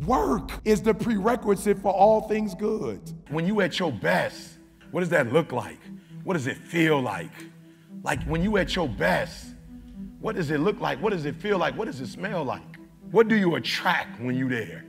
Work is the prerequisite for all things good. When you at your best, what does that look like? What does it feel like? Like when you at your best, what does it look like? What does it feel like? What does it smell like? What do you attract when you're there?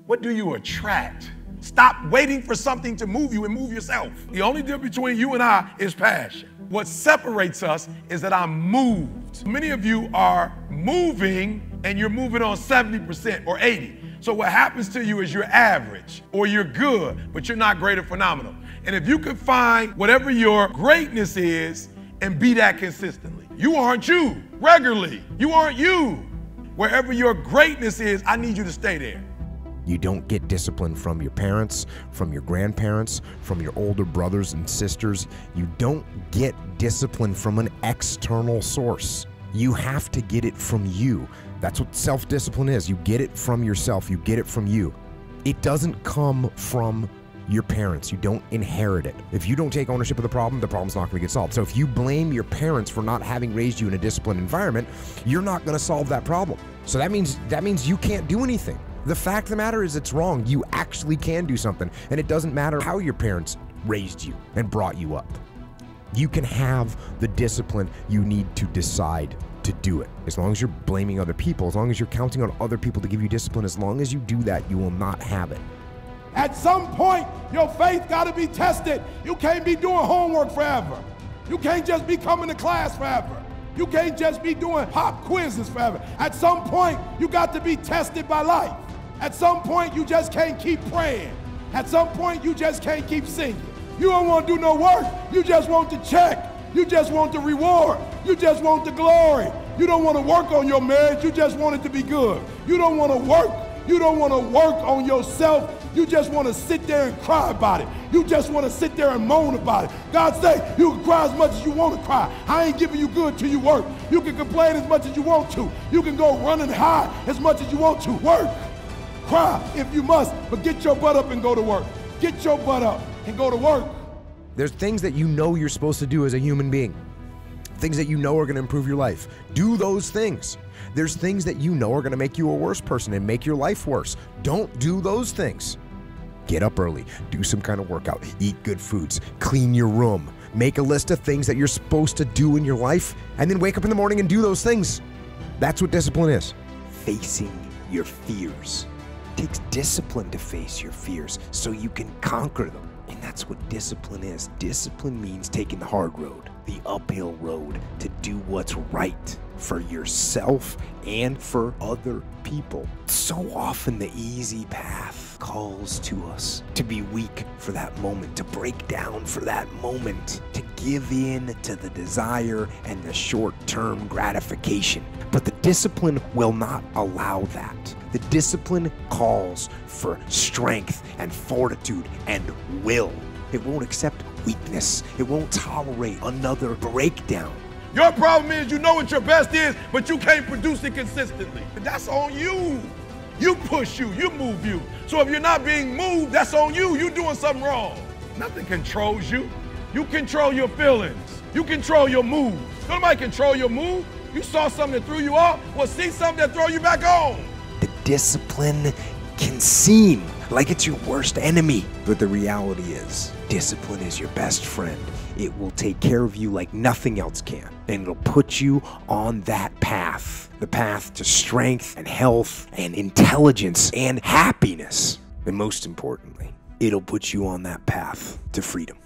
What do you attract? Stop waiting for something to move you and move yourself. The only difference between you and I is passion. What separates us is that I'm moved. Many of you are moving and you're moving on 70% or 80%. So what happens to you is you're average or you're good, but you're not great or phenomenal. And if you can find whatever your greatness is and be that consistently, you aren't you regularly. You aren't you. Wherever your greatness is, I need you to stay there. You don't get discipline from your parents, from your grandparents, from your older brothers and sisters. You don't get discipline from an external source. You have to get it from you. That's what self-discipline is. You get it from yourself. You get it from you. It doesn't come from your parents. You don't inherit it. If you don't take ownership of the problem's not going to get solved. So if you blame your parents for not having raised you in a disciplined environment, you're not going to solve that problem. So that means you can't do anything. The fact of the matter is it's wrong. You actually can do something, and it doesn't matter how your parents raised you and brought you up. You can have the discipline you need to decide to do it. As long as you're blaming other people, as long as you're counting on other people to give you discipline, as long as you do that, you will not have it. At some point, your faith got to be tested. You can't be doing homework forever. You can't just be coming to class forever. You can't just be doing pop quizzes forever. At some point, you got to be tested by life. At some point, you just can't keep praying. At some point, you just can't keep singing. You don't want to do no work. You just want the check. You just want the reward. You just want the glory. You don't want to work on your marriage. You just want it to be good. You don't want to work. You don't want to work on yourself. You just want to sit there and cry about it. You just want to sit there and moan about it. God say, you can cry as much as you want to cry. I ain't giving you good till you work. You can complain as much as you want to. You can go run and hide as much as you want to. Work. Cry if you must, but get your butt up and go to work. Get your butt up and go to work. There's things that you know you're supposed to do as a human being. Things that you know are going to improve your life. Do those things. There's things that you know are going to make you a worse person and make your life worse. Don't do those things. Get up early, do some kind of workout, eat good foods, clean your room, make a list of things that you're supposed to do in your life, and then wake up in the morning and do those things. That's what discipline is. Facing your fears. It takes discipline to face your fears so you can conquer them. And that's what discipline is. Discipline means taking the hard road, the uphill road, to do what's right for yourself and for other people. So often the easy path calls to us to be weak for that moment, to break down for that moment, to give in to the desire and the short-term gratification. But the discipline will not allow that. The discipline calls for strength and fortitude and will. It won't accept weakness. It won't tolerate another breakdown. Your problem is you know what your best is, but you can't produce it consistently. That's on you. You push you move you. So if you're not being moved, that's on you. You're doing something wrong. Nothing controls you. You control your feelings. You control your mood. Nobody control your mood. You saw something that threw you off, well, see something that throw you back on. The discipline can seem like it's your worst enemy, but the reality is, discipline is your best friend. It will take care of you like nothing else can, and it'll put you on that path, the path to strength and health and intelligence and happiness. And most importantly, it'll put you on that path to freedom.